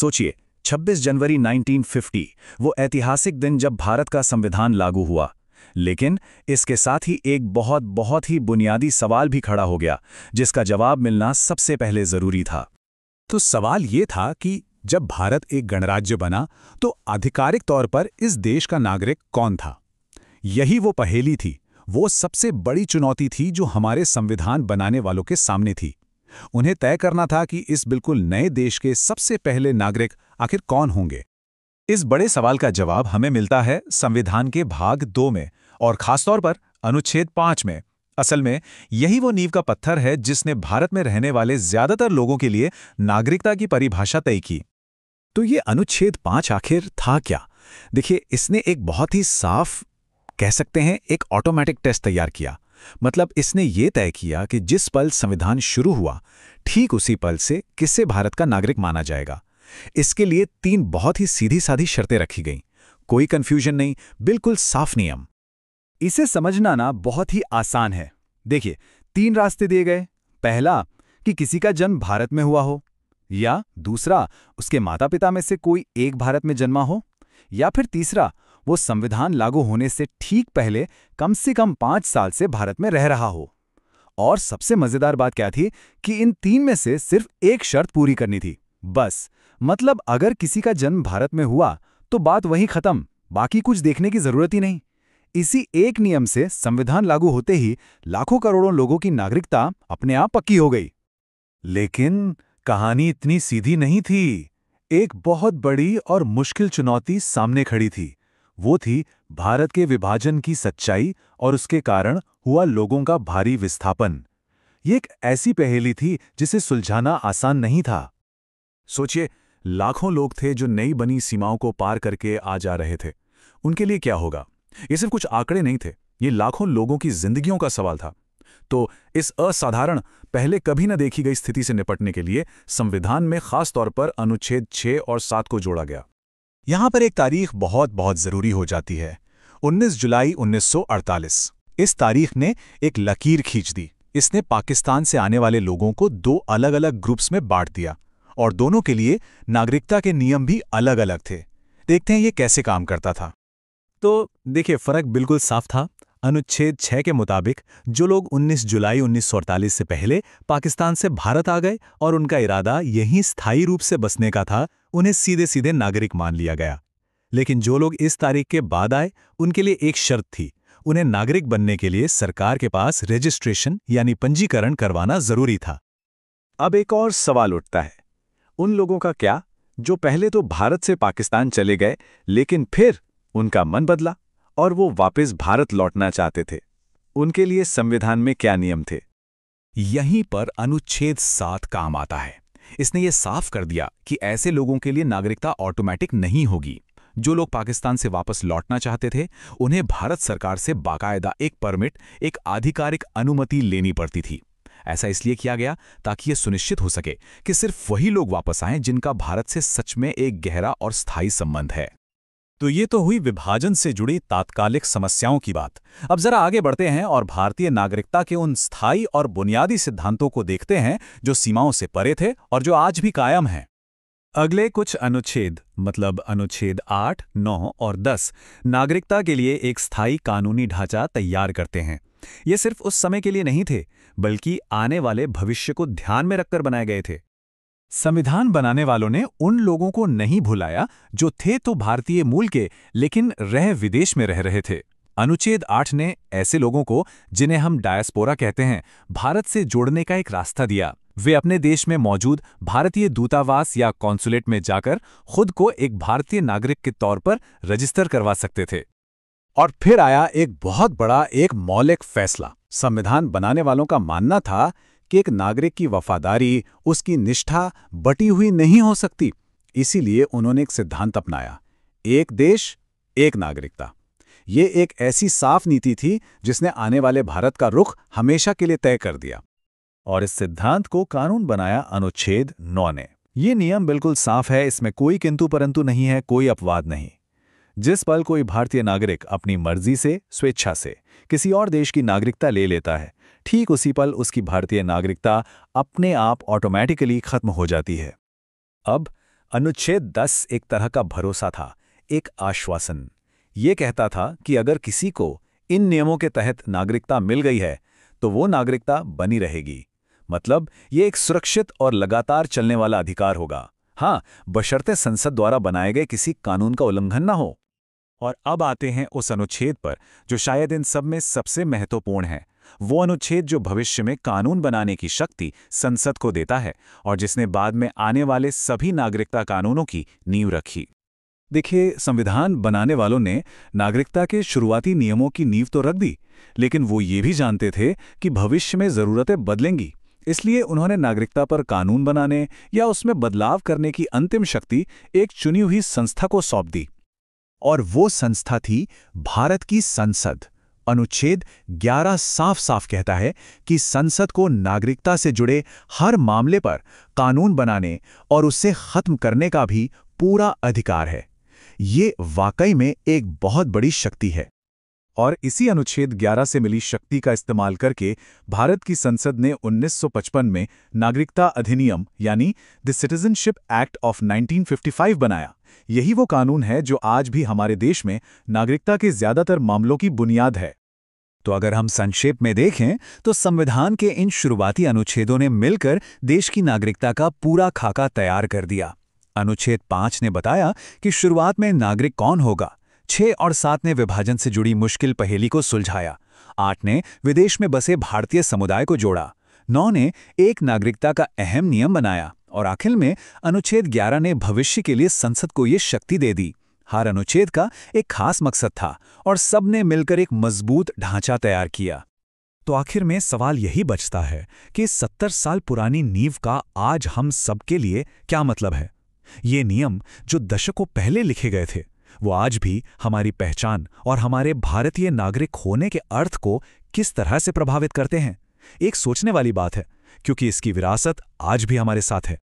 सोचिए, 26 जनवरी 1950, वो ऐतिहासिक दिन जब भारत का संविधान लागू हुआ। लेकिन इसके साथ ही एक बहुत बहुत ही बुनियादी सवाल भी खड़ा हो गया, जिसका जवाब मिलना सबसे पहले जरूरी था। तो सवाल ये था कि जब भारत एक गणराज्य बना तो आधिकारिक तौर पर इस देश का नागरिक कौन था। यही वो पहेली थी, वो सबसे बड़ी चुनौती थी जो हमारे संविधान बनाने वालों के सामने थी। उन्हें तय करना था कि इस बिल्कुल नए देश के सबसे पहले नागरिक आखिर कौन होंगे। इस बड़े सवाल का जवाब हमें मिलता है संविधान के भाग 2 में, और खासतौर पर अनुच्छेद 5 में। असल में यही वो नींव का पत्थर है जिसने भारत में रहने वाले ज्यादातर लोगों के लिए नागरिकता की परिभाषा तय की। तो ये अनुच्छेद 5 आखिर था क्या? देखिए, इसने एक बहुत ही साफ, कह सकते हैं, एक ऑटोमेटिक टेस्ट तैयार किया। मतलब इसने ये तय किया कि जिस पल संविधान शुरू हुआ, ठीक उसी पल से किसे भारत का नागरिक माना जाएगा। इसके लिए 3 बहुत ही सीधी साधी शर्तें रखी गईं। कोई कंफ्यूजन नहीं, बिल्कुल साफ नियम। इसे समझना ना बहुत ही आसान है। देखिए, 3 रास्ते दिए गए। पहला, कि किसी का जन्म भारत में हुआ हो, या दूसरा, उसके माता पिता में से कोई एक भारत में जन्मा हो, या फिर तीसरा, वो संविधान लागू होने से ठीक पहले कम से कम 5 साल से भारत में रह रहा हो। और सबसे मजेदार बात क्या थी कि इन 3 में से सिर्फ एक शर्त पूरी करनी थी, बस। मतलब अगर किसी का जन्म भारत में हुआ तो बात वहीं खत्म, बाकी कुछ देखने की जरूरत ही नहीं। इसी एक नियम से संविधान लागू होते ही लाखों करोड़ों लोगों की नागरिकता अपने आप पक्की हो गई। लेकिन कहानी इतनी सीधी नहीं थी। एक बहुत बड़ी और मुश्किल चुनौती सामने खड़ी थी। वो थी भारत के विभाजन की सच्चाई और उसके कारण हुआ लोगों का भारी विस्थापन। ये एक ऐसी पहेली थी जिसे सुलझाना आसान नहीं था। सोचिए, लाखों लोग थे जो नई बनी सीमाओं को पार करके आ जा रहे थे। उनके लिए क्या होगा? ये सिर्फ कुछ आंकड़े नहीं थे, ये लाखों लोगों की जिंदगियों का सवाल था। तो इस असाधारण, पहले कभी न देखी गई स्थिति से निपटने के लिए संविधान में खास तौर पर अनुच्छेद 6 और 7 को जोड़ा गया। यहां पर एक तारीख बहुत बहुत जरूरी हो जाती है, 19 जुलाई 1948। इस तारीख ने एक लकीर खींच दी। इसने पाकिस्तान से आने वाले लोगों को 2 अलग-अलग ग्रुप्स में बांट दिया, और दोनों के लिए नागरिकता के नियम भी अलग-अलग थे। देखते हैं ये कैसे काम करता था। तो देखिए, फर्क बिल्कुल साफ था। अनुच्छेद 6 के मुताबिक जो लोग 19 जुलाई 1948 से पहले पाकिस्तान से भारत आ गए और उनका इरादा यहीं स्थायी रूप से बसने का था, उन्हें सीधे सीधे नागरिक मान लिया गया। लेकिन जो लोग इस तारीख के बाद आए, उनके लिए एक शर्त थी। उन्हें नागरिक बनने के लिए सरकार के पास रजिस्ट्रेशन यानी पंजीकरण करवाना जरूरी था। अब एक और सवाल उठता है, उन लोगों का क्या जो पहले तो भारत से पाकिस्तान चले गए, लेकिन फिर उनका मन बदला और वो वापस भारत लौटना चाहते थे? उनके लिए संविधान में क्या नियम थे? यहीं पर अनुच्छेद 7 काम आता है। इसने ये साफ कर दिया कि ऐसे लोगों के लिए नागरिकता ऑटोमेटिक नहीं होगी। जो लोग पाकिस्तान से वापस लौटना चाहते थे, उन्हें भारत सरकार से बाकायदा एक परमिट, एक आधिकारिक अनुमति लेनी पड़ती थी। ऐसा इसलिए किया गया ताकि यह सुनिश्चित हो सके कि सिर्फ वही लोग वापस आएं जिनका भारत से सच में एक गहरा और स्थायी संबंध है। तो ये तो हुई विभाजन से जुड़ी तात्कालिक समस्याओं की बात। अब जरा आगे बढ़ते हैं और भारतीय नागरिकता के उन स्थायी और बुनियादी सिद्धांतों को देखते हैं जो सीमाओं से परे थे और जो आज भी कायम हैं। अगले कुछ अनुच्छेद, मतलब अनुच्छेद 8, 9 और 10, नागरिकता के लिए एक स्थायी कानूनी ढांचा तैयार करते हैं। ये सिर्फ उस समय के लिए नहीं थे, बल्कि आने वाले भविष्य को ध्यान में रखकर बनाए गए थे। संविधान बनाने वालों ने उन लोगों को नहीं भुलाया जो थे तो भारतीय मूल के, लेकिन विदेश में रह रहे थे। अनुच्छेद 8 ने ऐसे लोगों को, जिन्हें हम डायस्पोरा कहते हैं, भारत से जोड़ने का एक रास्ता दिया। वे अपने देश में मौजूद भारतीय दूतावास या कॉन्सुलेट में जाकर खुद को एक भारतीय नागरिक के तौर पर रजिस्टर करवा सकते थे। और फिर आया एक बहुत बड़ा, एक मौलिक फैसला। संविधान बनाने वालों का मानना था कि एक नागरिक की वफादारी, उसकी निष्ठा बटी हुई नहीं हो सकती। इसीलिए उन्होंने एक सिद्धांत अपनाया, एक देश, एक नागरिकता। ये एक ऐसी साफ नीति थी जिसने आने वाले भारत का रुख हमेशा के लिए तय कर दिया। और इस सिद्धांत को कानून बनाया अनुच्छेद 9 ने। ये नियम बिल्कुल साफ है, इसमें कोई किंतु परंतु नहीं है, कोई अपवाद नहीं। जिस पल कोई भारतीय नागरिक अपनी मर्जी से, स्वेच्छा से किसी और देश की नागरिकता ले लेता है, ठीक उसी पल उसकी भारतीय नागरिकता अपने आप ऑटोमेटिकली खत्म हो जाती है। अब अनुच्छेद 10 एक तरह का भरोसा था, एक आश्वासन। ये कहता था कि अगर किसी को इन नियमों के तहत नागरिकता मिल गई है तो वो नागरिकता बनी रहेगी। मतलब ये एक सुरक्षित और लगातार चलने वाला अधिकार होगा। हाँ, बशर्ते संसद द्वारा बनाए गए किसी कानून का उल्लंघन न हो। और अब आते हैं उस अनुच्छेद पर जो शायद इन सब में सबसे महत्वपूर्ण है। वो अनुच्छेद जो भविष्य में कानून बनाने की शक्ति संसद को देता है और जिसने बाद में आने वाले सभी नागरिकता कानूनों की नींव रखी। देखिए, संविधान बनाने वालों ने नागरिकता के शुरुआती नियमों की नींव तो रख दी, लेकिन वो ये भी जानते थे कि भविष्य में ज़रूरतें बदलेंगी। इसलिए उन्होंने नागरिकता पर कानून बनाने या उसमें बदलाव करने की अंतिम शक्ति एक चुनी हुई संस्था को सौंप दी। और वो संस्था थी भारत की संसद। अनुच्छेद 11 साफ साफ कहता है कि संसद को नागरिकता से जुड़े हर मामले पर कानून बनाने और उसे खत्म करने का भी पूरा अधिकार है। ये वाकई में एक बहुत बड़ी शक्ति है। और इसी अनुच्छेद 11 से मिली शक्ति का इस्तेमाल करके भारत की संसद ने 1955 में नागरिकता अधिनियम यानी द सिटीजनशिप एक्ट ऑफ 1955 बनाया। यही वो कानून है जो आज भी हमारे देश में नागरिकता के ज्यादातर मामलों की बुनियाद है। तो अगर हम संक्षेप में देखें तो संविधान के इन शुरुआती अनुच्छेदों ने मिलकर देश की नागरिकता का पूरा खाका तैयार कर दिया। अनुच्छेद 5 ने बताया कि शुरुआत में नागरिक कौन होगा। 6 और 7 ने विभाजन से जुड़ी मुश्किल पहेली को सुलझाया। 8 ने विदेश में बसे भारतीय समुदाय को जोड़ा। 9 ने एक नागरिकता का अहम नियम बनाया और आखिर में अनुच्छेद 11 ने भविष्य के लिए संसद को ये शक्ति दे दी। हर अनुच्छेद का एक खास मकसद था और सब ने मिलकर एक मजबूत ढांचा तैयार किया। तो आखिर में सवाल यही बचता है कि 70 साल पुरानी नींव का आज हम सबके लिए क्या मतलब है। ये नियम जो दशकों पहले लिखे गए थे वो आज भी हमारी पहचान और हमारे भारतीय नागरिक होने के अर्थ को किस तरह से प्रभावित करते हैं। एक सोचने वाली बात है, क्योंकि इसकी विरासत आज भी हमारे साथ है।